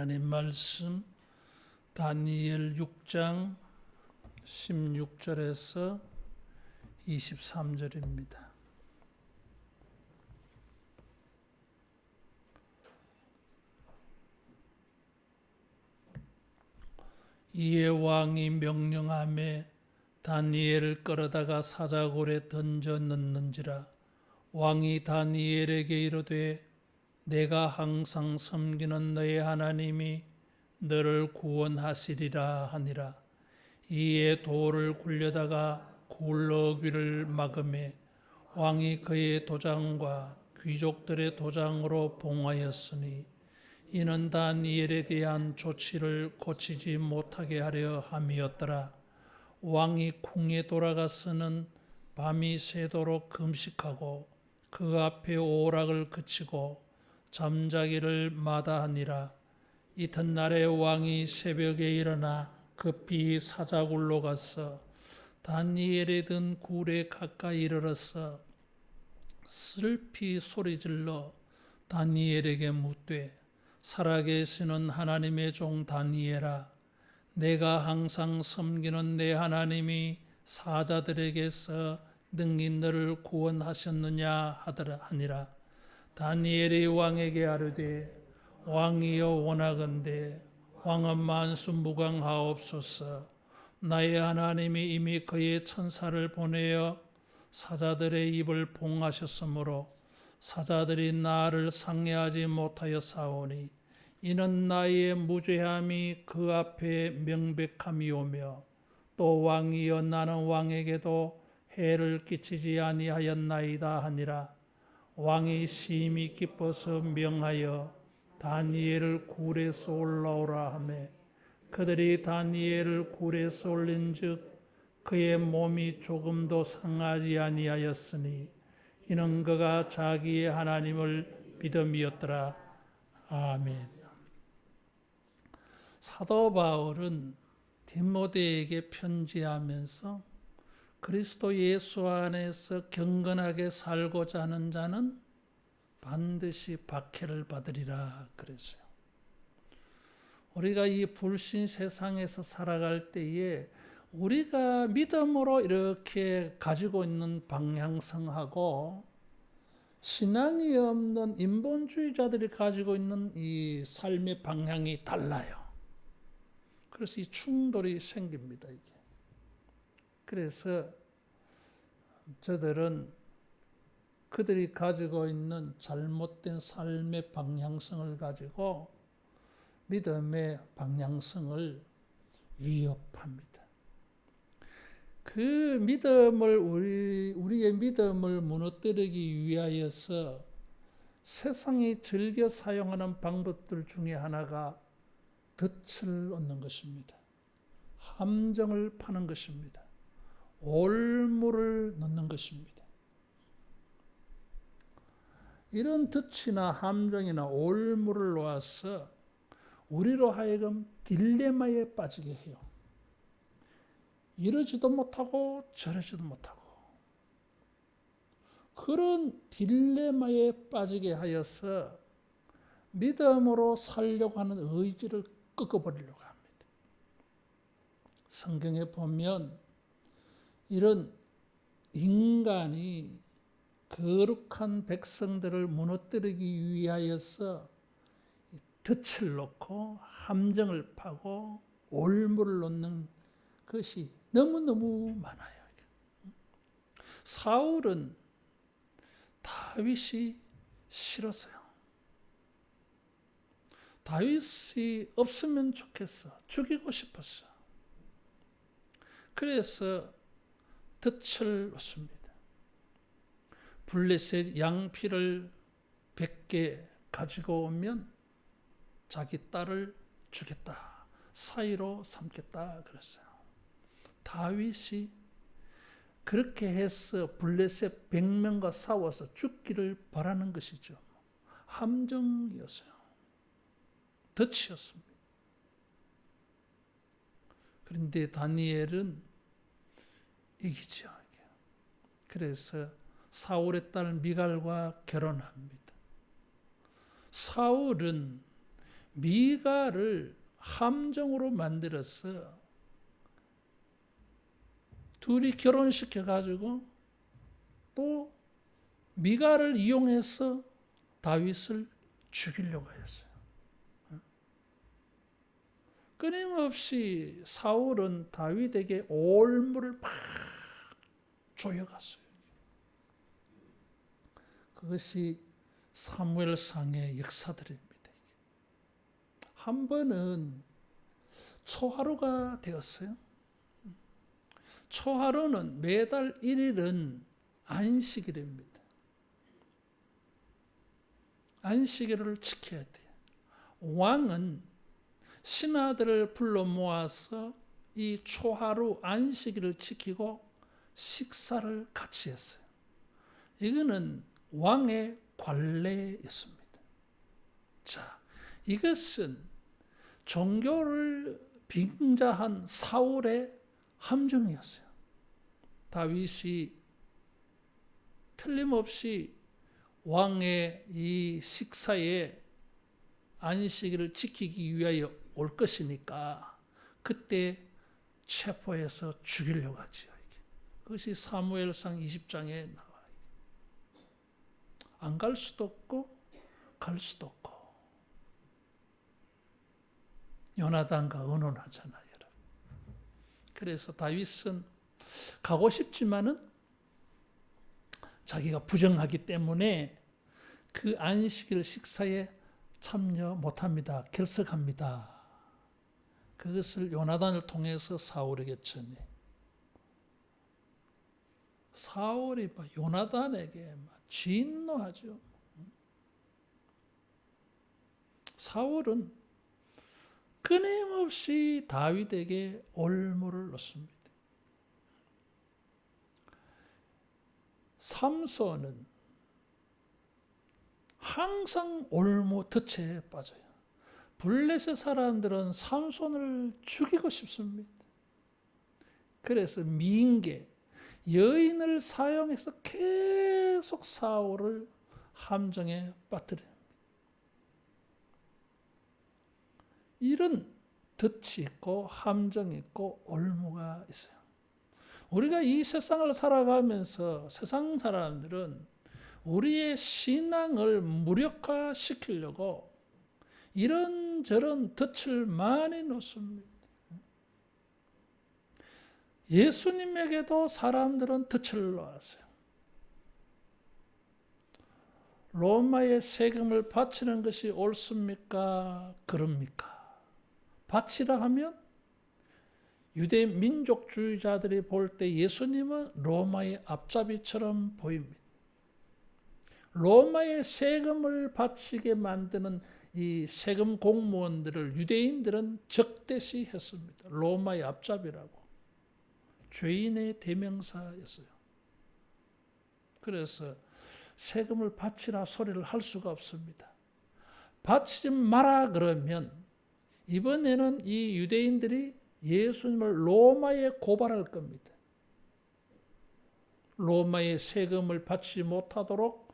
하나님 말씀 다니엘 6장 16절에서 23절입니다. 이에 왕이 명령하매 다니엘을 끌어다가 사자굴에 던져 넣는지라. 왕이 다니엘에게 이르되 내가 항상 섬기는 너의 하나님이 너를 구원하시리라 하니라. 이에 돌을 굴려다가 굴러귀를 막음에 왕이 그의 도장과 귀족들의 도장으로 봉하였으니 이는 다니엘에 대한 조치를 고치지 못하게 하려 함이었더라. 왕이 궁에 돌아가서는 밤이 새도록 금식하고 그 앞에 오락을 그치고 잠자기를 마다하니라. 이튿날에 왕이 새벽에 일어나 급히 사자굴로 가서 다니엘이 든 굴에 가까이 이르러서 슬피 소리질러 다니엘에게 묻되 살아계시는 하나님의 종 다니엘아, 내가 항상 섬기는 내 하나님이 사자들에게서 능히 너를 구원하셨느냐 하니라. 다니엘이 왕에게 아뢰되 왕이여 원하건대 왕은 만수무강하옵소서. 나의 하나님이 이미 그의 천사를 보내어 사자들의 입을 봉하셨으므로 사자들이 나를 상해하지 못하여 싸우니 이는 나의 무죄함이 그 앞에 명백함이오며 또 왕이여 나는 왕에게도 해를 끼치지 아니하였나이다 하니라. 왕이 심히 기뻐서 명하여 다니엘을 굴에서 올라오라 하매 그들이 다니엘을 굴에서 올린즉 그의 몸이 조금도 상하지 아니하였으니 이는 그가 자기의 하나님을 믿음이었더라. 아멘. 사도 바울은 디모데에게 편지하면서 그리스도 예수 안에서 경건하게 살고자 하는 자는 반드시 박해를 받으리라 그랬어요. 우리가 이 불신 세상에서 살아갈 때에 우리가 믿음으로 이렇게 가지고 있는 방향성하고 신앙이 없는 인본주의자들이 가지고 있는 이 삶의 방향이 달라요. 그래서 이 충돌이 생깁니다, 이게. 그래서 저들은 그들이 가지고 있는 잘못된 삶의 방향성을 가지고 믿음의 방향성을 위협합니다. 그 믿음을 우리의 믿음을 무너뜨리기 위하여서 세상이 즐겨 사용하는 방법들 중에 하나가 덫을 얻는 것입니다. 함정을 파는 것입니다. 올무를 넣는 것입니다. 이런 덫이나 함정이나 올무를 놓아서 우리로 하여금 딜레마에 빠지게 해요. 이러지도 못하고 저러지도 못하고 그런 딜레마에 빠지게 하여서 믿음으로 살려고 하는 의지를 꺾어버리려고 합니다. 성경에 보면 이런 인간이 거룩한 백성들을 무너뜨리기 위하여서 덫을 놓고 함정을 파고 올무를 놓는 것이 너무너무 많아요. 사울은 다윗이 싫었어요. 다윗이 없으면 좋겠어. 죽이고 싶었어. 그래서 덫을 놓습니다. 블레셋 양피를 100개 가지고 오면 자기 딸을 주겠다. 사위로 삼겠다 그랬어요. 다윗이 그렇게 해서 블레셋 100명과 싸워서 죽기를 바라는 것이죠. 함정이었어요. 덫이었습니다. 그런데 다니엘은 이기죠. 그래서 사울의 딸 미갈과 결혼합니다. 사울은 미갈을 함정으로 만들어서 둘이 결혼시켜 가지고 또 미갈을 이용해서 다윗을 죽이려고 했어요. 끊임없이 사울은 다윗에게 올무를 막 조여갔어요. 그것이 사무엘상의 역사들입니다. 한 번은 초하루가 되었어요. 초하루는 매달 1일은 안식일입니다. 안식일을 지켜야 돼요. 왕은 신하들을 불러 모아서 이 초하루 안식일을 지키고 식사를 같이 했어요. 이거는 왕의 관례였습니다. 자, 이것은 종교를 빙자한 사울의 함정이었어요. 다윗이 틀림없이 왕의 이 식사에 안식일을 지키기 위하여 올 것이니까 그때 체포해서 죽이려고 하지요. 그것이 사무엘상 20장에 나와요. 안 갈 수도 없고 갈 수도 없고 요나단과 의논하잖아요. 그래서 다윗은 가고 싶지만은 자기가 부정하기 때문에 그 안식일 식사에 참여 못합니다. 결석합니다. 그것을 요나단을 통해서 사울에게 전해. 사울이 요나단에게 진노하죠. 사울은 끊임없이 다윗에게 올무를 놓습니다. 삼손은 항상 올무 덫에 빠져요. 블레셋 사람들은 삼손을 죽이고 싶습니다. 그래서 미인계, 여인을 사용해서 계속 사울을 함정에 빠뜨립니다. 이런 덫이 있고 함정이 있고 올무가 있어요. 우리가 이 세상을 살아가면서 세상 사람들은 우리의 신앙을 무력화시키려고 이런저런 덫을 많이 놓습니다. 예수님에게도 사람들은 덫을 놓았어요. 로마의 세금을 바치는 것이 옳습니까? 그럽니까? 바치라 하면 유대 민족주의자들이 볼 때 예수님은 로마의 앞잡이처럼 보입니다. 로마의 세금을 바치게 만드는 이 세금 공무원들을 유대인들은 적대시했습니다. 로마의 앞잡이라고. 죄인의 대명사였어요. 그래서 세금을 바치라 소리를 할 수가 없습니다. 바치지 마라 그러면 이번에는 이 유대인들이 예수님을 로마에 고발할 겁니다. 로마의 세금을 바치지 못하도록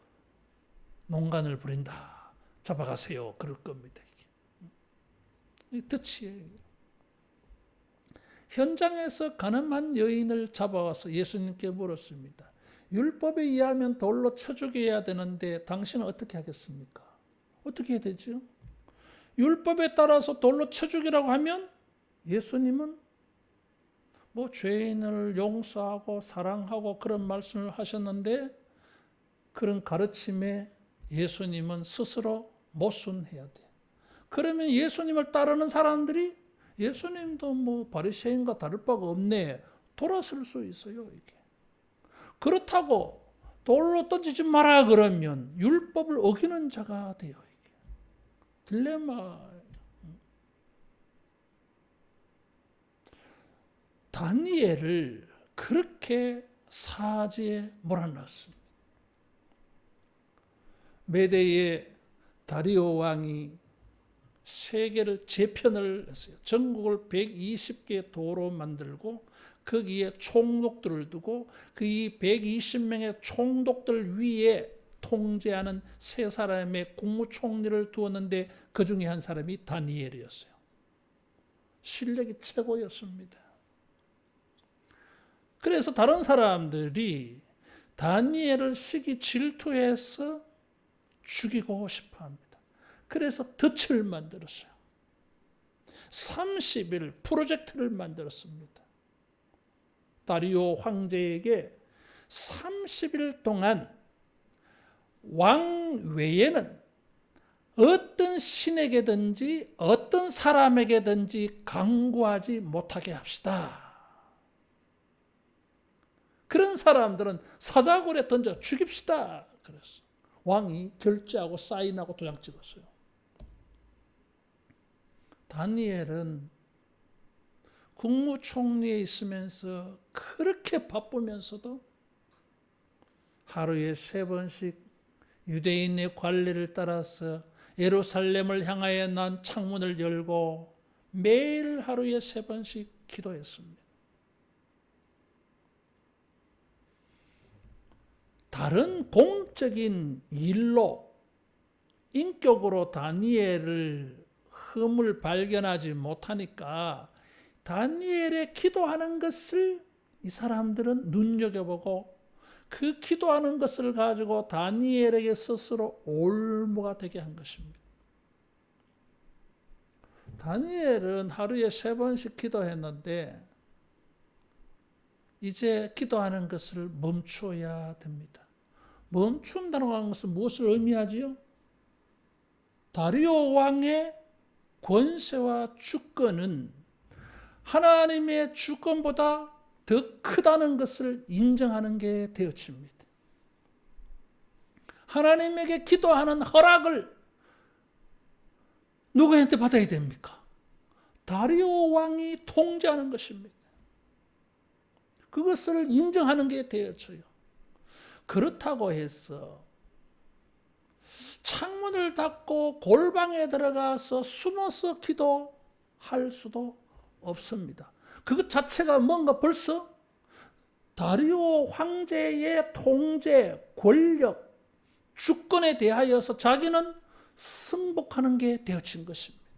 농간을 부린다. 잡아가세요. 그럴 겁니다. 이게 덫이에요. 현장에서 가늠한 여인을 잡아와서 예수님께 물었습니다. 율법에 의하면 돌로 쳐 죽여야 되는데 당신은 어떻게 하겠습니까? 어떻게 해야 되죠? 율법에 따라서 돌로 쳐 죽이라고 하면 예수님은 죄인을 용서하고 사랑하고 그런 말씀을 하셨는데 그런 가르침에 예수님은 스스로 모순해야 돼. 그러면 예수님을 따르는 사람들이 예수님도 바리새인과 다를 바가 없네. 돌아설 수 있어요. 이게. 그렇다고 돌로 던지지 마라 그러면 율법을 어기는 자가 돼요. 이게. 딜레마. 다니엘을 그렇게 사지에 몰아넣었습니다. 메대의 다리오 왕이 세계를 재편을 했어요. 전국을 120개 도로 만들고 거기에 총독들을 두고 그 120명의 총독들 위에 통제하는 세 사람의 국무총리를 두었는데 그 중에 한 사람이 다니엘이었어요. 실력이 최고였습니다. 그래서 다른 사람들이 다니엘을 시기 질투해서 죽이고 싶어 합니다. 그래서 덫을 만들었어요. 30일 프로젝트를 만들었습니다. 다리오 황제에게 30일 동안 왕 외에는 어떤 신에게든지 어떤 사람에게든지 강구하지 못하게 합시다. 그런 사람들은 사자굴에 던져 죽입시다. 그래서 왕이 결제하고 사인하고 도장 찍었어요. 다니엘은 국무총리에 있으면서 그렇게 바쁘면서도 하루에 3번씩 유대인의 관례를 따라서 예루살렘을 향하여 난 창문을 열고 매일 하루에 3번씩 기도했습니다. 다른 공적인 일로 인격으로 다니엘을 흠을 발견하지 못하니까 다니엘의 기도하는 것을 이 사람들은 눈여겨보고 그 기도하는 것을 가지고 다니엘에게 스스로 올무가 되게 한 것입니다. 다니엘은 하루에 3번씩 기도했는데 이제 기도하는 것을 멈춰야 됩니다. 멈춘다는 것은 무엇을 의미하지요? 다리오 왕의 권세와 주권은 하나님의 주권보다 더 크다는 것을 인정하는 게 되어집니다. 하나님에게 기도하는 허락을 누구한테 받아야 됩니까? 다리오 왕이 통제하는 것입니다. 그것을 인정하는 게 되어져요. 그렇다고 해서 창문을 닫고 골방에 들어가서 숨어서 기도할 수도 없습니다. 그것 자체가 뭔가 벌써 다리오 황제의 통제, 권력, 주권에 대하여서 자기는 승복하는 게 되어진 것입니다.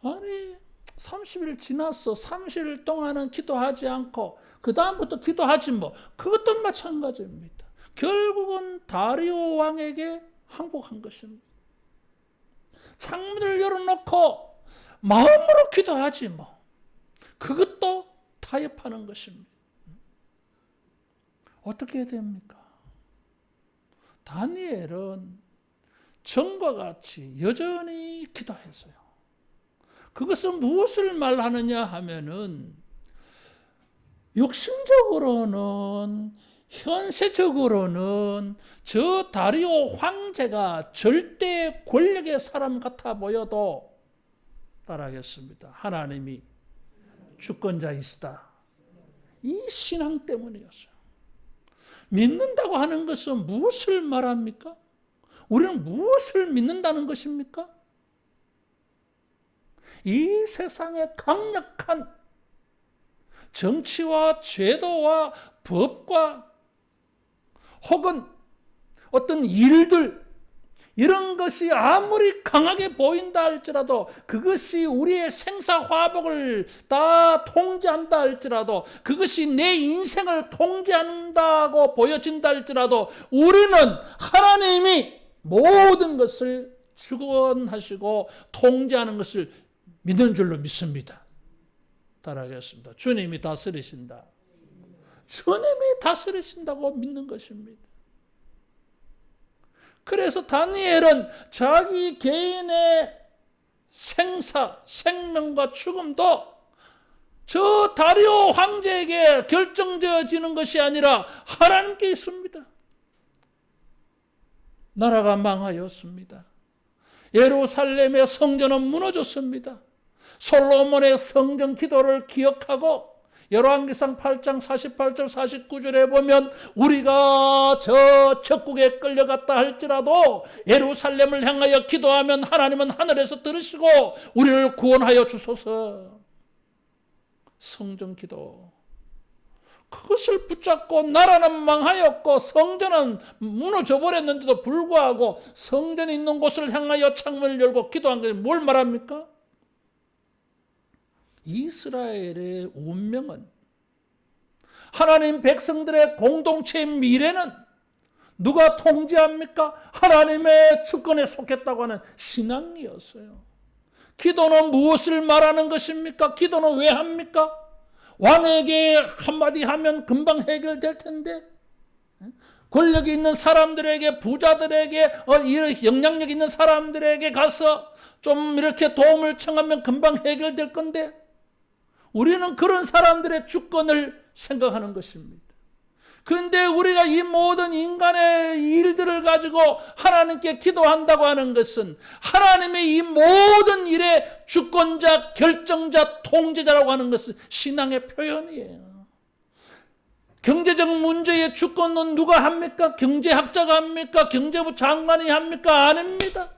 아니 30일 지났어. 30일 동안은 기도하지 않고 그 다음부터 기도하지 뭐. 그것도 마찬가지입니다. 결국은 다리오 왕에게 항복한 것입니다. 창문을 열어놓고 마음으로 기도하지 뭐. 그것도 타협하는 것입니다. 어떻게 해야 됩니까? 다니엘은 전과 같이 여전히 기도했어요. 그것은 무엇을 말하느냐 하면은 육신적으로는 현세적으로는 저 다리오 황제가 절대 권력의 사람 같아 보여도 따라하겠습니다. 하나님이 주권자이시다. 이 신앙 때문이었어요. 믿는다고 하는 것은 무엇을 말합니까? 우리는 무엇을 믿는다는 것입니까? 이 세상의 강력한 정치와 제도와 법과 혹은 어떤 일들 이런 것이 아무리 강하게 보인다 할지라도 그것이 우리의 생사화복을 다 통제한다 할지라도 그것이 내 인생을 통제한다고 보여진다 할지라도 우리는 하나님이 모든 것을 주권하시고 통제하는 것을 믿는 줄로 믿습니다. 따라하겠습니다. 주님이 다스리신다. 주님이 다스리신다고 믿는 것입니다. 그래서 다니엘은 자기 개인의 생명과 죽음도 저 다리오 황제에게 결정되어지는 것이 아니라 하나님께 있습니다. 나라가 망하였습니다. 예루살렘의 성전은 무너졌습니다. 솔로몬의 성전 기도를 기억하고 열왕기상 8장 48절 49절에 보면 우리가 저 적국에 끌려갔다 할지라도 예루살렘을 향하여 기도하면 하나님은 하늘에서 들으시고 우리를 구원하여 주소서. 성전 기도. 그것을 붙잡고 나라는 망하였고 성전은 무너져 버렸는데도 불구하고 성전이 있는 곳을 향하여 창문을 열고 기도한 것이 뭘 말합니까? 이스라엘의 운명은, 하나님 백성들의 공동체의 미래는 누가 통제합니까? 하나님의 주권에 속했다고 하는 신앙이었어요. 기도는 무엇을 말하는 것입니까? 기도는 왜 합니까? 왕에게 한마디 하면 금방 해결될 텐데, 권력이 있는 사람들에게, 부자들에게, 영향력 있는 사람들에게 가서 좀 이렇게 도움을 청하면 금방 해결될 건데, 우리는 그런 사람들의 주권을 생각하는 것입니다. 그런데 우리가 이 모든 인간의 일들을 가지고 하나님께 기도한다고 하는 것은 하나님의 이 모든 일의 주권자, 결정자, 통제자라고 하는 것은 신앙의 표현이에요. 경제적 문제의 주권은 누가 합니까? 경제학자가 합니까? 경제부 장관이 합니까? 아닙니다.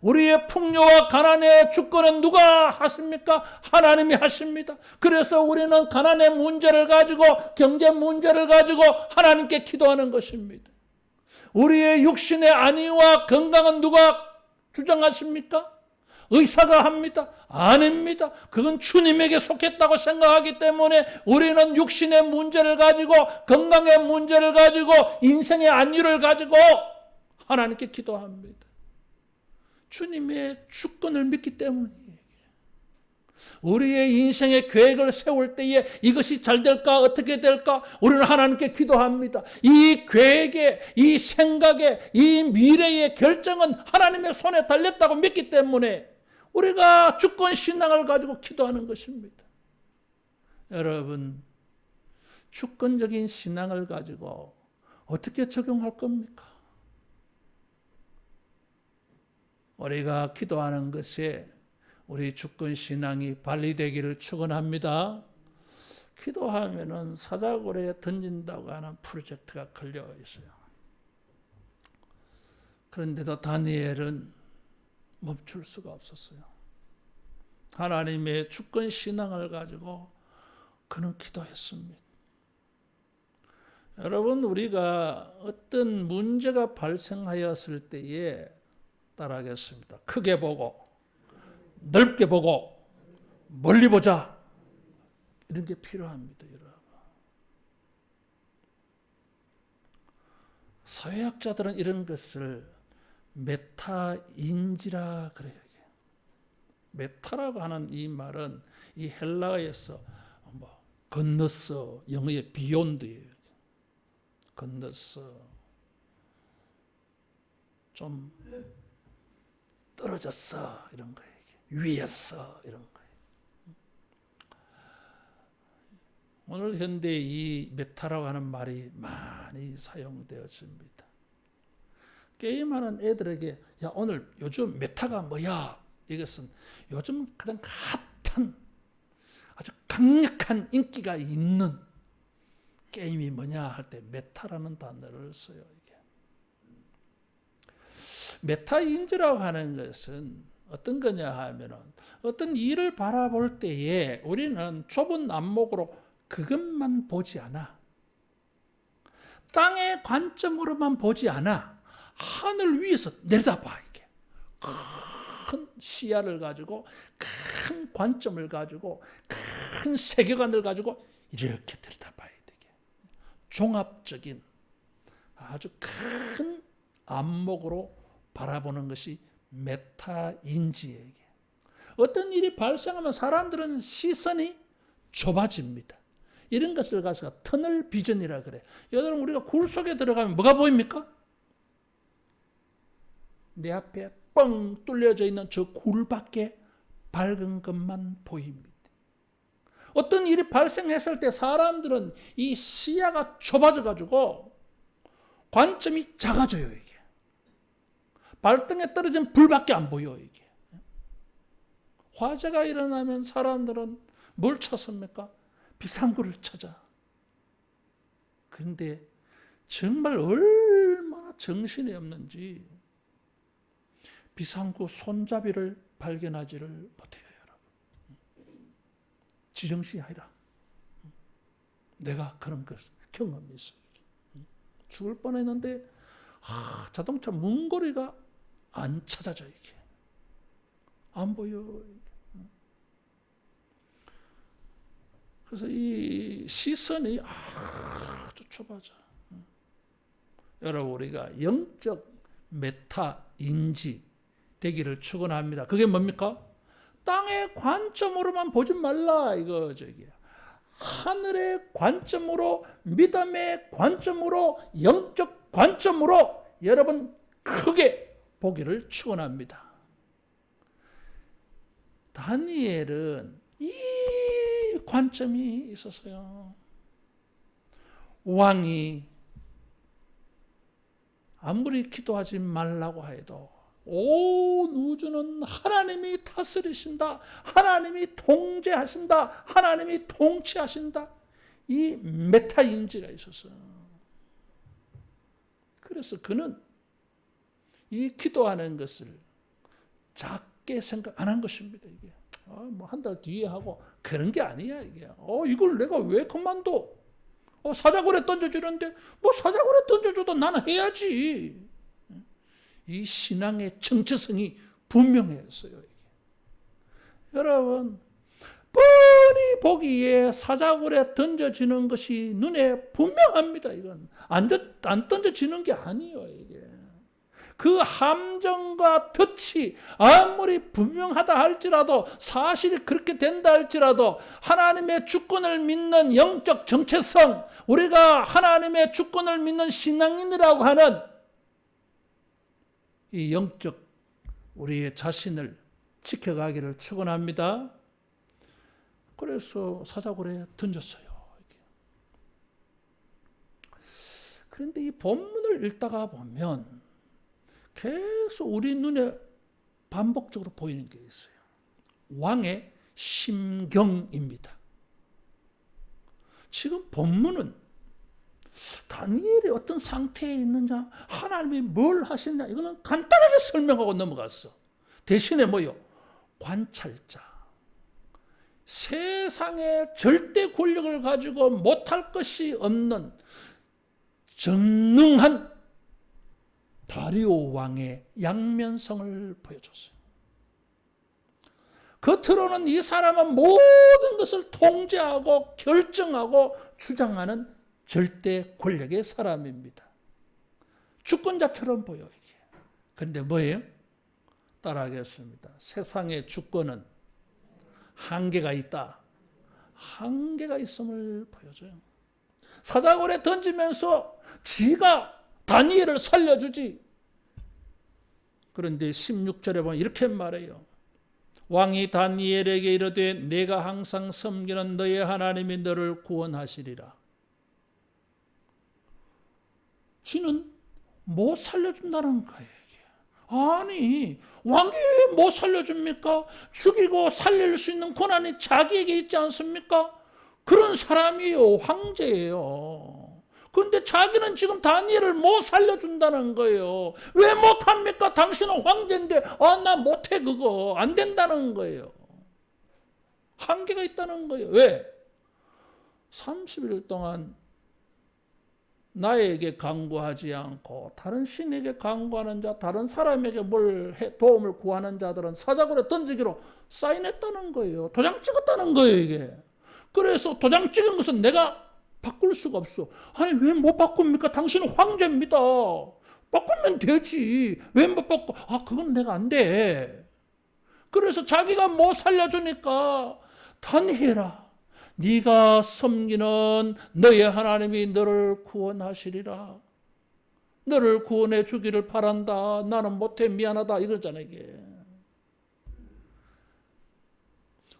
우리의 풍요와 가난의 주권은 누가 하십니까? 하나님이 하십니다. 그래서 우리는 가난의 문제를 가지고, 경제 문제를 가지고 하나님께 기도하는 것입니다. 우리의 육신의 안위와 건강은 누가 주장하십니까? 의사가 합니다. 아닙니다. 그건 주님에게 속했다고 생각하기 때문에 우리는 육신의 문제를 가지고, 건강의 문제를 가지고, 인생의 안위를 가지고 하나님께 기도합니다. 주님의 주권을 믿기 때문이에요. 우리의 인생의 계획을 세울 때에 이것이 잘 될까, 어떻게 될까, 우리는 하나님께 기도합니다. 이 계획에, 이 생각에, 이 미래의 결정은 하나님의 손에 달렸다고 믿기 때문에 우리가 주권 신앙을 가지고 기도하는 것입니다. 여러분, 주권적인 신앙을 가지고 어떻게 적용할 겁니까? 우리가 기도하는 것에 우리 주권 신앙이 발휘되기를 축원합니다. 기도하면은 사자굴에 던진다고 하는 프로젝트가 걸려 있어요. 그런데도 다니엘은 멈출 수가 없었어요. 하나님의 주권 신앙을 가지고 그는 기도했습니다. 여러분, 우리가 어떤 문제가 발생하였을 때에 따라하겠습니다. 크게 보고, 넓게 보고, 멀리 보자. 이런 게 필요합니다, 여러분. 사회학자들은 이런 것을 메타인지라 그래요. 메타라고 하는 이 말은 이 헬라어에서 건너서, 영어의 비욘드예요. 건너서, 좀 떨어졌어, 이런 거예요. 위에서, 이런 거예요. 오늘 현대 이 메타라고 하는 말이 많이 사용되었습니다. 게임하는 애들에게, 야, 오늘 요즘 메타가 뭐야? 이것은 요즘 가장 핫한, 아주 강력한 인기가 있는 게임이 뭐냐 할 때 메타라는 단어를 써요. 메타인지라고 하는 것은 어떤 거냐 하면은, 어떤 일을 바라볼 때에 우리는 좁은 안목으로 그것만 보지 않아. 땅의 관점으로만 보지 않아. 하늘 위에서 내려다봐. 이게 큰 시야를 가지고, 큰 관점을 가지고, 큰 세계관을 가지고 이렇게 들여다봐야 되게. 종합적인 아주 큰 안목으로 바라보는 것이 메타인지에게. 어떤 일이 발생하면 사람들은 시선이 좁아집니다. 이런 것을 가서 터널 비전이라 그래. 여러분, 우리가 굴 속에 들어가면 뭐가 보입니까? 내 앞에 뻥 뚫려져 있는 저 굴밖에 밝은 것만 보입니다. 어떤 일이 발생했을 때 사람들은 이 시야가 좁아져 가지고 관점이 작아져요. 이게 발등에 떨어진 불밖에 안 보여. 이게 화재가 일어나면 사람들은 뭘 찾습니까? 비상구를 찾아. 그런데 정말 얼마나 정신이 없는지 비상구 손잡이를 발견하지를 못해요, 여러분. 지정신이 아니라. 내가 그런 경험이 있어요. 죽을 뻔했는데 자동차 문고리가 안 찾아져. 이게 안 보여. 그래서 이 시선이 아주 좁아져. 여러분, 우리가 영적 메타 인지 되기를 축원합니다. 그게 뭡니까? 땅의 관점으로만 보지 말라 이거죠. 이게 하늘의 관점으로, 믿음의 관점으로, 영적 관점으로 여러분 크게 보기를 축원합니다. 다니엘은 이 관점이 있었어요. 왕이 아무리 기도하지 말라고 해도 온 우주는 하나님이 다스리신다, 하나님이 통제하신다, 하나님이 통치하신다, 이 메타인지가 있었어요. 그래서 그는 이 기도하는 것을 작게 생각 안 한 것입니다. 이게 뭐 한 달 뒤에 하고 그런 게 아니야. 이게 이걸 내가 왜 그만둬? 사자굴에 던져주는데 뭐 사자굴에 던져줘도 나는 해야지. 이 신앙의 정체성이 분명했어요. 이게. 여러분, 뻔히 보기에 사자굴에 던져지는 것이 눈에 분명합니다. 이건 안 던져지는 게 아니에요. 이게. 그 함정과 덫이 아무리 분명하다 할지라도, 사실이 그렇게 된다 할지라도, 하나님의 주권을 믿는 영적 정체성, 우리가 하나님의 주권을 믿는 신앙인이라고 하는 이 영적 우리의 자신을 지켜가기를 축원합니다. 그래서 사자굴에 던졌어요. 그런데 이 본문을 읽다가 보면 계속 우리 눈에 반복적으로 보이는 게 있어요. 왕의 심경입니다. 지금 본문은 다니엘이 어떤 상태에 있느냐, 하나님이 뭘 하시냐, 이거는 간단하게 설명하고 넘어갔어. 대신에 뭐요? 관찰자. 세상의 절대 권력을 가지고 못할 것이 없는 전능한 다리오 왕의 양면성을 보여줬어요. 겉으로는 이 사람은 모든 것을 통제하고 결정하고 주장하는 절대 권력의 사람입니다. 주권자처럼 보여 이게. 그런데 뭐예요? 따라하겠습니다. 세상의 주권은 한계가 있다. 한계가 있음을 보여줘요. 사자굴에 던지면서 지가 다니엘을 살려주지. 그런데 16절에 보면 이렇게 말해요. 왕이 다니엘에게 이르되 내가 항상 섬기는 너의 하나님이 너를 구원하시리라. 지는 못 살려준다는 거예요. 아니, 왕이 왜 못 살려줍니까? 죽이고 살릴 수 있는 권한이 자기에게 있지 않습니까? 그런 사람이요, 황제예요. 그런데 자기는 지금 다니엘을 못 살려준다는 거예요. 왜 못합니까? 당신은 황제인데 나 못해, 그거 안 된다는 거예요. 한계가 있다는 거예요. 왜? 30일 동안 나에게 간구하지 않고 다른 신에게 간구하는 자, 다른 사람에게 도움을 구하는 자들은 사자굴에 던지기로 사인했다는 거예요. 도장 찍었다는 거예요, 이게. 그래서 도장 찍은 것은 내가 바꿀 수가 없어. 아니, 왜 못 바꿉니까? 당신은 황제입니다. 바꾸면 되지. 왜 못 바꿔? 그건 내가 안 돼. 그래서 자기가 못 살려주니까 다니엘아, 네가 섬기는 너의 하나님이 너를 구원하시리라. 너를 구원해 주기를 바란다. 나는 못해, 미안하다, 이거잖아요, 이게.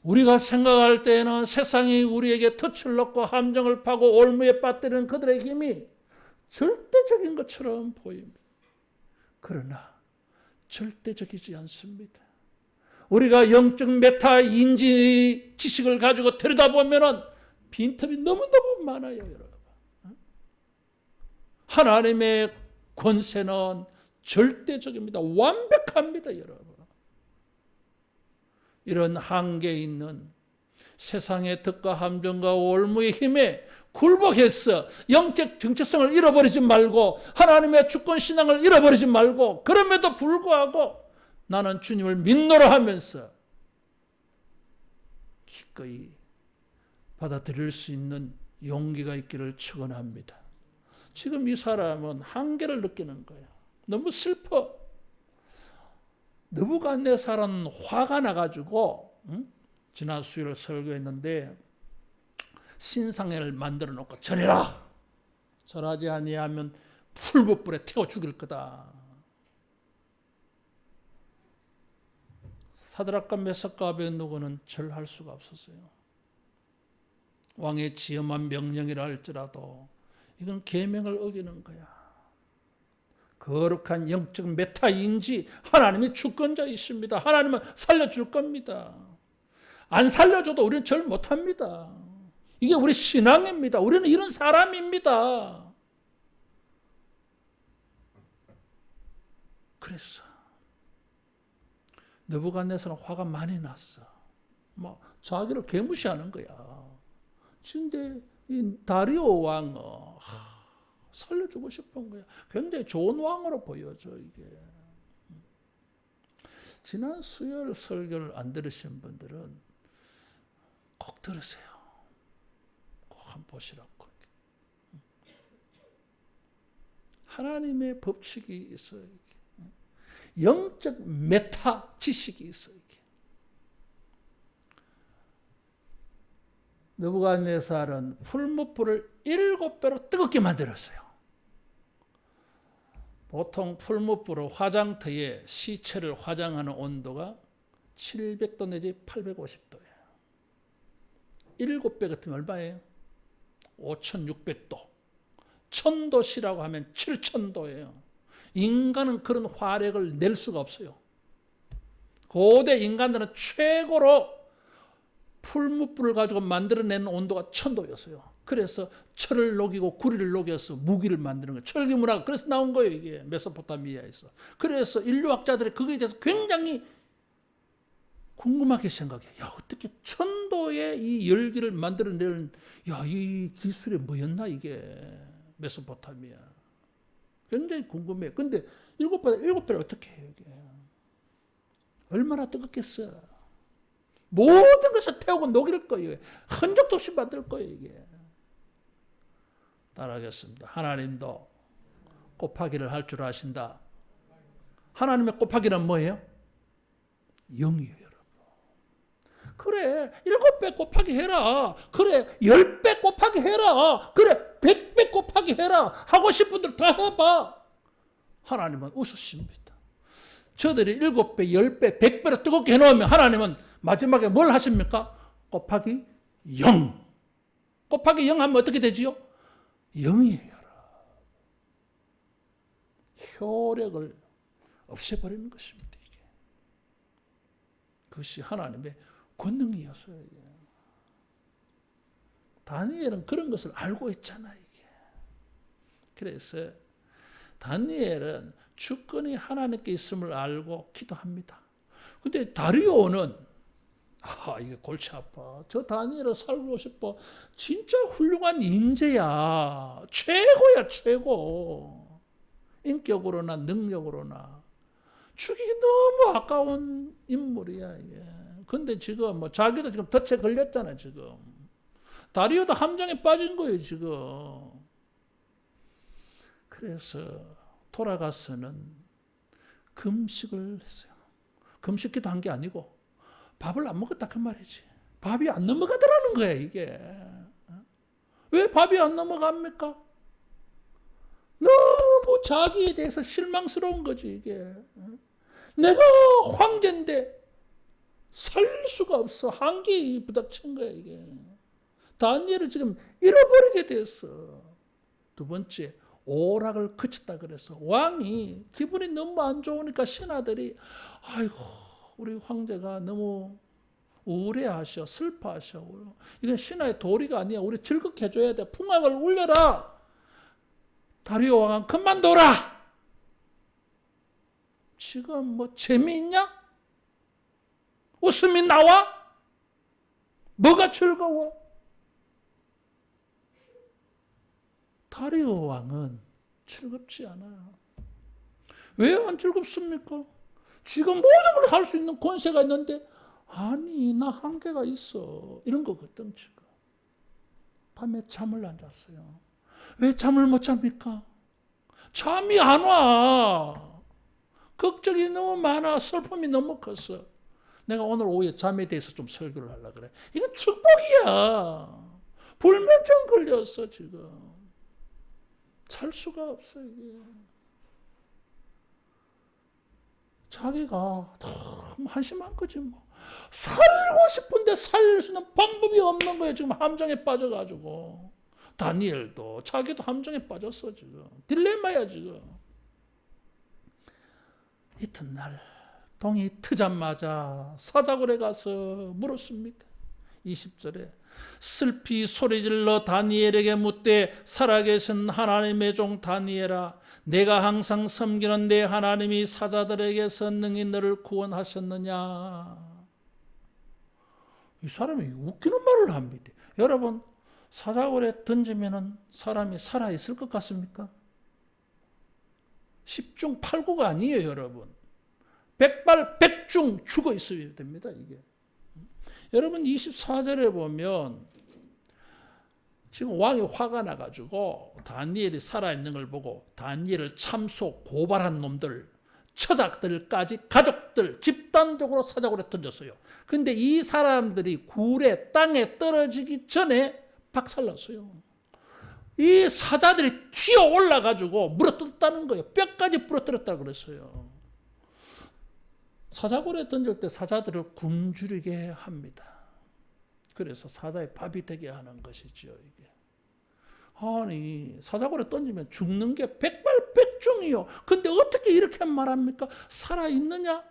우리가 생각할 때에는 세상이 우리에게 덫을 넣고 함정을 파고 올무에 빠뜨리는 그들의 힘이 절대적인 것처럼 보입니다. 그러나 절대적이지 않습니다. 우리가 영적 메타 인지 지식을 가지고 들여다보면 빈틈이 너무너무 많아요, 여러분. 하나님의 권세는 절대적입니다. 완벽합니다, 여러분. 이런 한계 있는 세상의 덕과 함정과 올무의 힘에 굴복해서 영적 정체성을 잃어버리지 말고 하나님의 주권 신앙을 잃어버리지 말고 그럼에도 불구하고 나는 주님을 믿노라 하면서 기꺼이 받아들일 수 있는 용기가 있기를 축원합니다. 지금 이 사람은 한계를 느끼는 거예요. 너무 슬퍼. 느부갓네살은 화가 나가지고 지난 수요일 설교했는데 신상을 만들어 놓고 전해라. 절하지 아니하면 풀무불에 태워 죽일 거다. 사드락과 메삭과 아벳느고는 절할 수가 없었어요. 왕의 지엄한 명령이라 할지라도 이건 계명을 어기는 거야. 거룩한 영적 메타인지 하나님이 주권자이십니다. 하나님은 살려줄 겁니다. 안 살려줘도 우리는 절 못합니다. 이게 우리 신앙입니다. 우리는 이런 사람입니다. 그래서 느부갓네살은 화가 많이 났어. 막 자기를 개무시하는 거야. 근데 이 다리오 왕은 살려주고 싶은 거야. 굉장히 좋은 왕으로 보여져 이게. 지난 수요일 설교를 안 들으신 분들은 꼭 들으세요. 꼭 한번 보시라고. 하나님의 법칙이 있어요. 영적 메타 지식이 있어요. 느부갓네살은 풀무불을 7배로 뜨겁게 만들었어요. 보통 풀무불은 화장터에 시체를 화장하는 온도가 700도 내지 850도예요. 7배 같으면 얼마예요? 5600도. 1000도시라고 하면 7000도예요. 인간은 그런 화력을 낼 수가 없어요. 고대 인간들은 최고로 풀무불을 가지고 만들어내는 온도가 1000도였어요. 그래서 철을 녹이고 구리를 녹여서 무기를 만드는 거예요. 철기 문화가 그래서 나온 거예요. 이게 메소포타미아에서. 그래서 인류학자들이 그거에 대해서 굉장히 궁금하게 생각해요. 야, 어떻게 1000도의 이 열기를 만들어내는 이 기술이 뭐였나 이게 메소포타미아. 굉장히 궁금해요. 근데 7배를 어떻게 해요 이게. 얼마나 뜨겁겠어. 모든 것을 태우고 녹일 거예요. 흔적도 없이 만들 거예요 이게. 따라하겠습니다. 하나님도 곱하기를 할 줄 아신다. 하나님의 곱하기는 뭐예요? 0이에요 여러분. 그래 7배 곱하기 해라. 그래 10배 곱하기 해라. 그래 100배 곱하기 해라. 하고 싶은 분들 다 해봐. 하나님은 웃으십니다. 저들이 7배, 10배, 100배로 뜨겁게 해놓으면 하나님은 마지막에 뭘 하십니까? 곱하기 0. 곱하기 0 하면 어떻게 되지요? 0이에요. 효력을 없애버리는 것입니다. 이게. 그것이 하나님의 권능이었어요. 이게. 다니엘은 그런 것을 알고 있잖아요. 이게. 그래서 다니엘은 주권이 하나님께 있음을 알고 기도합니다. 근데 다리오는 이게 골치 아파. 저 다니엘을 살고 싶어. 진짜 훌륭한 인재야. 최고야, 최고. 인격으로나 능력으로나. 죽이기 너무 아까운 인물이야, 이게. 근데 지금 자기도 지금 덫에 걸렸잖아, 지금. 다리오도 함정에 빠진 거예요, 지금. 그래서 돌아가서는 금식을 했어요. 금식기도 한 게 아니고 밥을 안 먹었다 그 말이지. 밥이 안 넘어가더라는 거야 이게. 왜 밥이 안 넘어갑니까? 너무 자기에 대해서 실망스러운 거지 이게. 내가 황제인데 살 수가 없어. 한계에 부닥친 거야 이게. 다니엘을 지금 잃어버리게 됐어. 두 번째, 오락을 그쳤다 그래서 왕이 기분이 너무 안 좋으니까 신하들이 아이고 우리 황제가 너무 우울해하셔, 슬퍼하셔. 이건 신하의 도리가 아니야. 우리 즐겁게 해줘야 돼. 풍악을 울려라. 다리오 왕은 그만둬라. 지금 재미있냐? 웃음이 나와? 뭐가 즐거워? 다리오 왕은 즐겁지 않아요. 왜 안 즐겁습니까? 지금 모든 걸 할 수 있는 권세가 있는데 아니 나 한계가 있어 이런 거거든. 지금 밤에 잠을 안 잤어요. 왜 잠을 못 잡니까? 잠이 안 와. 걱정이 너무 많아. 슬픔이 너무 컸어. 내가 오늘 오후에 잠에 대해서 좀 설교를 하려고 그래. 이건 축복이야. 불면증 걸렸어 지금. 잘 수가 없어 이게. 자기가 너무 한심한 거지 뭐. 살고 싶은데 살 수 있는 방법이 없는 거예요. 지금 함정에 빠져가지고. 다니엘도 자기도 함정에 빠졌어 지금. 딜레마야 지금. 이튿날 동이 트자마자 사자굴에 가서 물었습니다. 20절에 슬피 소리질러 다니엘에게 묻되 살아계신 하나님의 종 다니엘아 내가 항상 섬기는 내 하나님이 사자들에게서 능히 너를 구원하셨느냐. 이 사람이 웃기는 말을 합니다. 여러분 사자굴에 던지면 사람이 살아있을 것 같습니까? 10중 8구가 아니에요 여러분. 백발백중 죽어 있어야 됩니다 이게. 여러분 24절에 보면 지금 왕이 화가 나가지고 다니엘이 살아있는 걸 보고 다니엘을 참소 고발한 놈들 처자들까지 가족들 집단적으로 사자굴에 던졌어요. 근데 이 사람들이 굴에 땅에 떨어지기 전에 박살났어요. 이 사자들이 튀어 올라가지고 물어뜯었다는 거예요. 뼈까지 부러뜨렸다고 그랬어요. 사자굴에 던질 때 사자들을 굶주리게 합니다. 그래서 사자의 밥이 되게 하는 것이죠. 이게. 아니 사자굴에 던지면 죽는 게 백발백중이요. 근데 어떻게 이렇게 말합니까? 살아있느냐?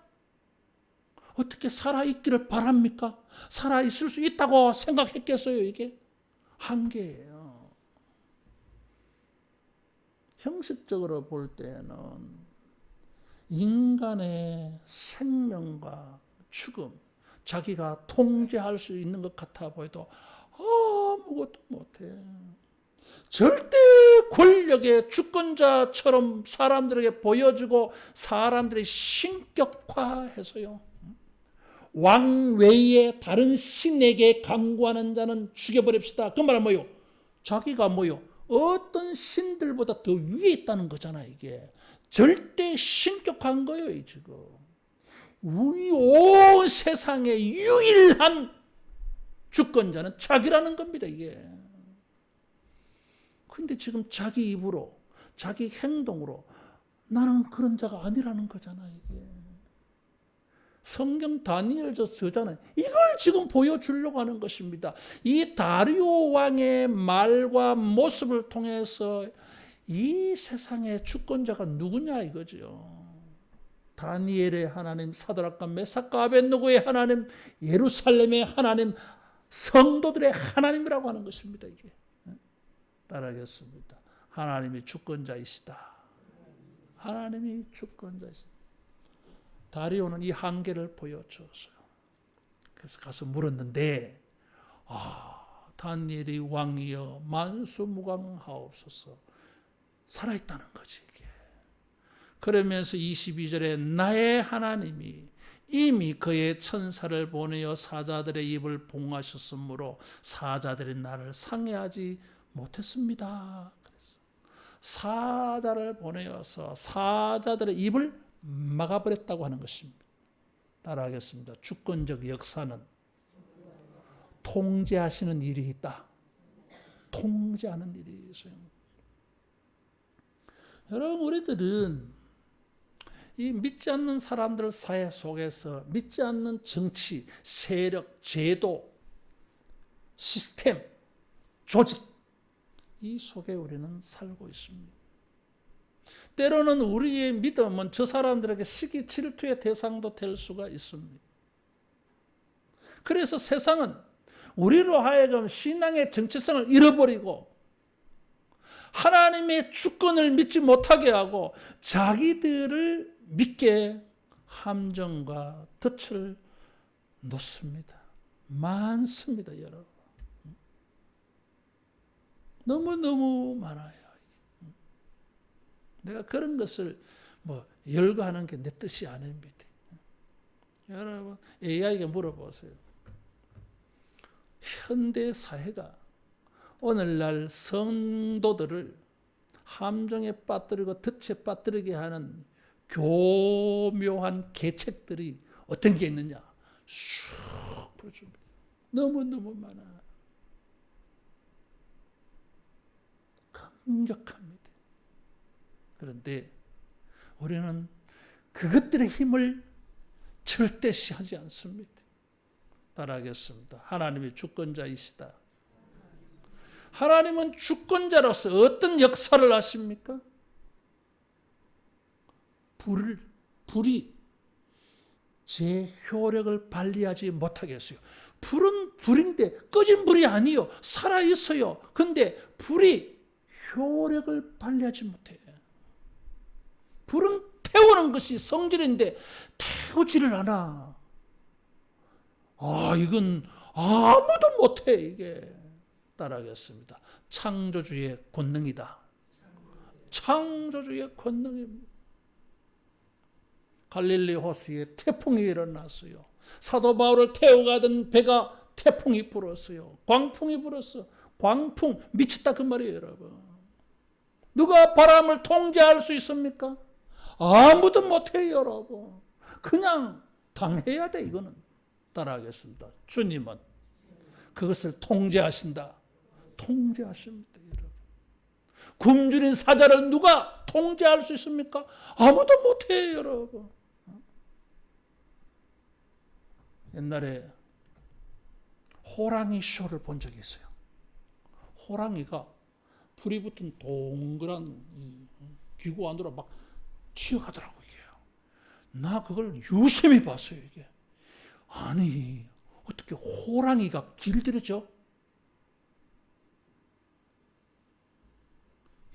어떻게 살아있기를 바랍니까? 살아있을 수 있다고 생각했겠어요 이게? 한계예요. 형식적으로 볼 때는 인간의 생명과 죽음, 자기가 통제할 수 있는 것 같아 보여도 아무것도 못해. 절대 권력의 주권자처럼 사람들에게 보여주고 사람들이 신격화해서요. 왕 외에 다른 신에게 강구하는 자는 죽여버립시다. 그 말은 뭐요? 자기가 뭐요? 어떤 신들보다 더 위에 있다는 거잖아요. 이게 절대 신격한 거예요. 지금 온 세상에 유일한 주권자는 자기라는 겁니다. 이게. 근데 지금 자기 입으로 자기 행동으로 나는 그런 자가 아니라는 거잖아요. 이게. 성경 다니엘 저자는 이걸 지금 보여주려고 하는 것입니다. 이 다리오 왕의 말과 모습을 통해서 이 세상의 주권자가 누구냐 이거죠. 다니엘의 하나님, 사드락과 메삭과 아벳느고의 하나님, 예루살렘의 하나님, 성도들의 하나님이라고 하는 것입니다. 이게. 따라하겠습니다. 하나님이 주권자이시다. 하나님이 주권자이시다. 다리오는 이 한계를 보여주었어요. 그래서 가서 물었는데 다니엘이 왕이여 만수무강하옵소서. 살아있다는 거지 이게. 그러면서 22절에 나의 하나님이 이미 그의 천사를 보내어 사자들의 입을 봉하셨으므로 사자들이 나를 상해하지 못했습니다. 그래서 사자를 보내어서 사자들의 입을 막아버렸다고 하는 것입니다. 따라하겠습니다. 주권적 역사는 통제하시는 일이 있다. 통제하는 일이 있어요. 여러분 우리들은 이 믿지 않는 사람들 사회 속에서 믿지 않는 정치, 세력, 제도, 시스템, 조직 이 속에 우리는 살고 있습니다. 때로는 우리의 믿음은 저 사람들에게 시기 질투의 대상도 될 수가 있습니다. 그래서 세상은 우리로 하여금 신앙의 정체성을 잃어버리고 하나님의 주권을 믿지 못하게 하고 자기들을 믿게 함정과 덫을 놓습니다. 많습니다, 여러분. 너무너무 많아요. 내가 그런 것을 열거하는 게 내 뜻이 아닙니다. 여러분, AI에게 물어보세요. 현대 사회가 오늘날 성도들을 함정에 빠뜨리고 덫에 빠뜨리게 하는 교묘한 계책들이 어떤 게 있느냐? 쑥 풀어줍니다. 너무너무 많아. 강력합니다. 그런데 우리는 그것들의 힘을 절대 시하지 않습니다. 따라하겠습니다. 하나님이 주권자이시다. 하나님은 주권자로서 어떤 역사를 하십니까? 불이 제 효력을 발휘하지 못하게 했어요. 불은 불인데 꺼진 불이 아니요. 살아있어요. 근데 불이 효력을 발휘하지 못해. 불은 태우는 것이 성질인데 태우지를 않아. 이건 아무도 못해, 이게. 따라하겠습니다. 창조주의 권능이다. 창조주의 권능입니다. 갈릴리 호수에 태풍이 일어났어요. 사도 바울을 태워가던 배가 태풍이 불었어요. 광풍이 불었어. 광풍 미쳤다 그 말이에요, 여러분. 누가 바람을 통제할 수 있습니까? 아무도 못해요, 여러분. 그냥 당해야 돼, 이거는. 따라하겠습니다. 주님은 그것을 통제하신다. 통제하십니다, 여러분. 굶주린 사자를 누가 통제할 수 있습니까? 아무도 못해요, 여러분. 옛날에 호랑이 쇼를 본 적이 있어요. 호랑이가 불이 붙은 동그란 기구 안으로 막 튀어가더라고요. 나 그걸 유심히 봤어요, 이게. 아니, 어떻게 호랑이가 길들여져?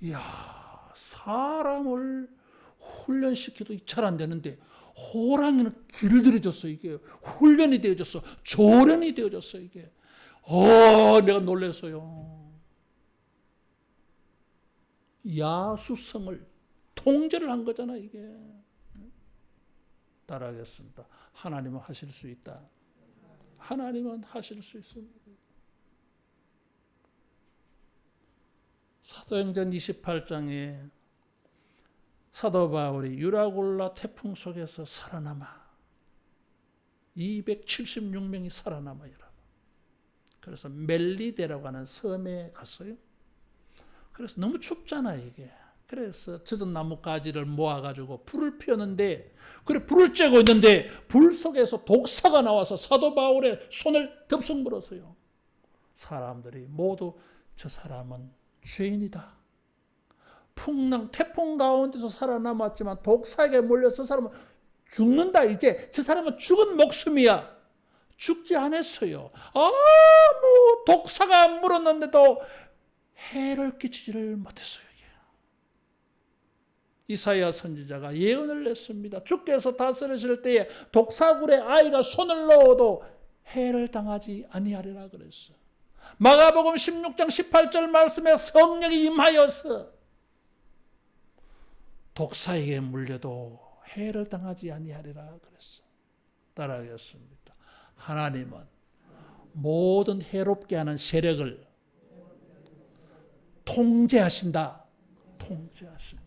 이야, 사람을 훈련시켜도 잘 안 되는데 호랑이는 길들여졌어, 이게. 훈련이 되어졌어. 조련이 되어졌어, 이게. 내가 놀랐어요. 야수성을 통제를 한 거잖아, 이게. 따라하겠습니다. 하나님은 하실 수 있다. 하나님은 하실 수 있습니다. 사도행전 28장에 사도 바울이 유라굴라 태풍 속에서 살아남아 276명이 살아남아요. 그래서 멜리데라고 하는 섬에 갔어요. 그래서 너무 춥잖아요, 이게. 그래서 젖은 나뭇가지를 모아가지고 불을 피웠는데, 그래 불을 쬐고 있는데 불 속에서 독사가 나와서 사도 바울의 손을 덥석 물었어요. 사람들이 모두 저 사람은 죄인이다. 태풍 가운데서 살아남았지만 독사에게 몰려서 저 사람은 죽는다. 이제 저 사람은 죽은 목숨이야. 죽지 않았어요. 독사가 물었는데도 해를 끼치지를 못했어요. 이사야 선지자가 예언을 냈습니다. 주께서 다스리실 때에 독사굴에 아이가 손을 넣어도 해를 당하지 아니하리라 그랬어. 마가복음 16장 18절 말씀에 성령이 임하여서 독사에게 물려도 해를 당하지 아니하리라 그랬어. 따라하겠습니다. 하나님은 모든 해롭게 하는 세력을 통제하신다. 통제하십니다.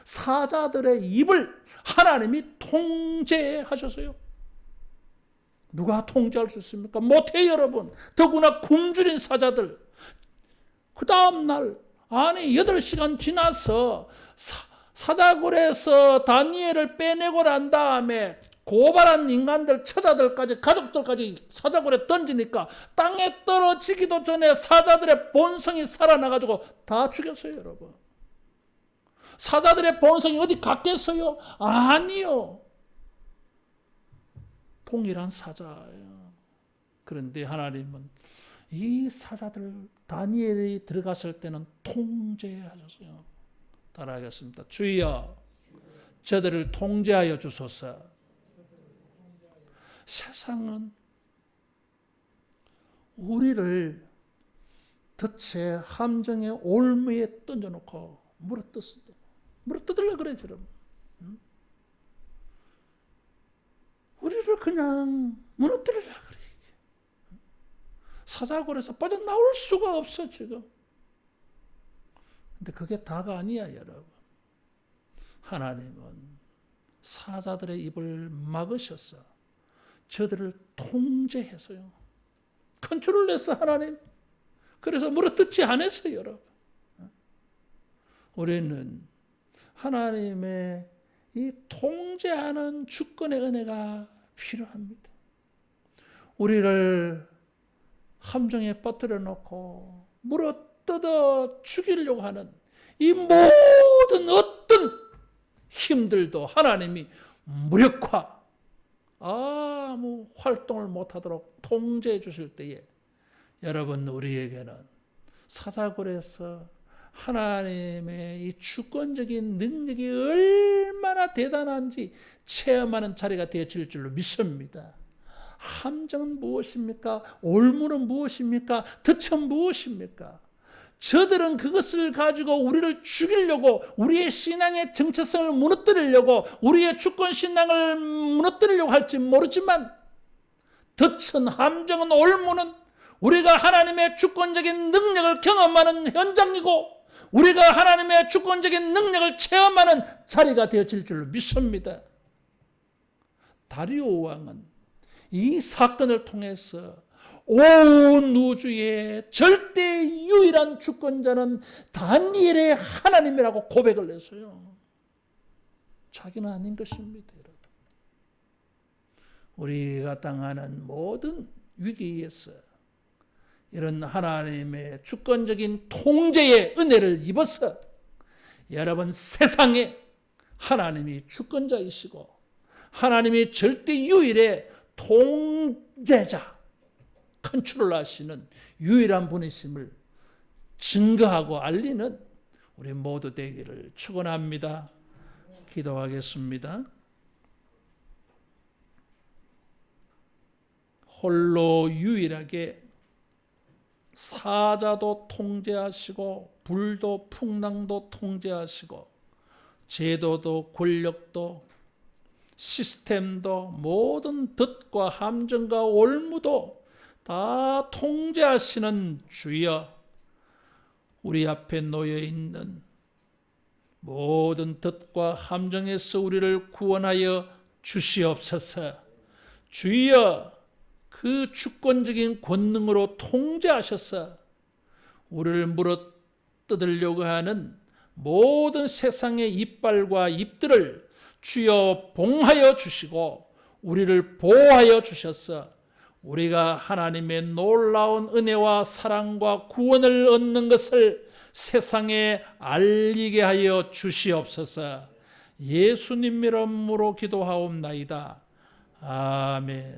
사자들의 입을 하나님이 통제하셨어요. 누가 통제할 수 있습니까? 못해요, 여러분. 더구나 굶주린 사자들. 그 다음 날 8시간 지나서 사자굴에서 다니엘을 빼내고 난 다음에 고발한 인간들, 처자들까지, 가족들까지 사자굴에 던지니까 땅에 떨어지기도 전에 사자들의 본성이 살아나가지고 다 죽였어요, 여러분. 사자들의 본성이 어디 갔겠어요? 아니요. 동일한 사자예요. 그런데 하나님은 이 사자들, 다니엘이 들어갔을 때는 통제하셨어요. 따라하겠습니다. 주여, 저들을 통제하여 주소서. 세상은 우리를 덫의 함정의 올무에 던져놓고 물어뜯으려고 그래, 여러분. 우리를 그냥 무너뜨리려고 그래. 사자굴에서 빠져나올 수가 없어, 지금. 근데 그게 다가 아니야, 여러분. 하나님은 사자들의 입을 막으셔서 저들을 통제해서요. 컨트롤 냈어, 하나님. 그래서 물어뜯지 않았어요, 여러분. 우리는 하나님의 이 통제하는 주권의 은혜가 필요합니다. 우리를 함정에 빠뜨려 놓고 물어뜯어 죽이려고 하는 이 모든 어떤 힘들도 하나님이 무력화, 아무 활동을 못하도록 통제해 주실 때에 여러분, 우리에게는 사자굴에서 하나님의 이 주권적인 능력이 얼마나 대단한지 체험하는 자리가 되어질 줄로 믿습니다. 함정은 무엇입니까? 올무는 무엇입니까? 덫은 무엇입니까? 저들은 그것을 가지고 우리를 죽이려고, 우리의 신앙의 정체성을 무너뜨리려고, 우리의 주권 신앙을 무너뜨리려고 할지 모르지만, 덫은, 함정은, 올무는 우리가 하나님의 주권적인 능력을 경험하는 현장이고, 우리가 하나님의 주권적인 능력을 체험하는 자리가 되어질 줄로 믿습니다. 다리오 왕은 이 사건을 통해서 온 우주의 절대 유일한 주권자는 다니엘의 하나님이라고 고백을 했어요. 자기는 아닌 것입니다, 여러분. 우리가 당하는 모든 위기에서 이런 하나님의 주권적인 통제의 은혜를 입어서 여러분, 세상에 하나님이 주권자이시고 하나님이 절대 유일의 통제자, 컨트롤하시는 유일한 분이심을 증거하고 알리는 우리 모두 되기를 축원합니다. 기도하겠습니다. 홀로 유일하게 사자도 통제하시고 불도 풍랑도 통제하시고 제도도 권력도 시스템도 모든 덫과 함정과 올무도 다 통제하시는 주여, 우리 앞에 놓여 있는 모든 덫과 함정에서 우리를 구원하여 주시옵소서. 주여, 그 주권적인 권능으로 통제하셔서 우리를 물어뜯으려고 하는 모든 세상의 이빨과 입들을 주여 봉하여 주시고 우리를 보호하여 주셔서 우리가 하나님의 놀라운 은혜와 사랑과 구원을 얻는 것을 세상에 알리게 하여 주시옵소서. 예수님 이름으로 기도하옵나이다. 아멘.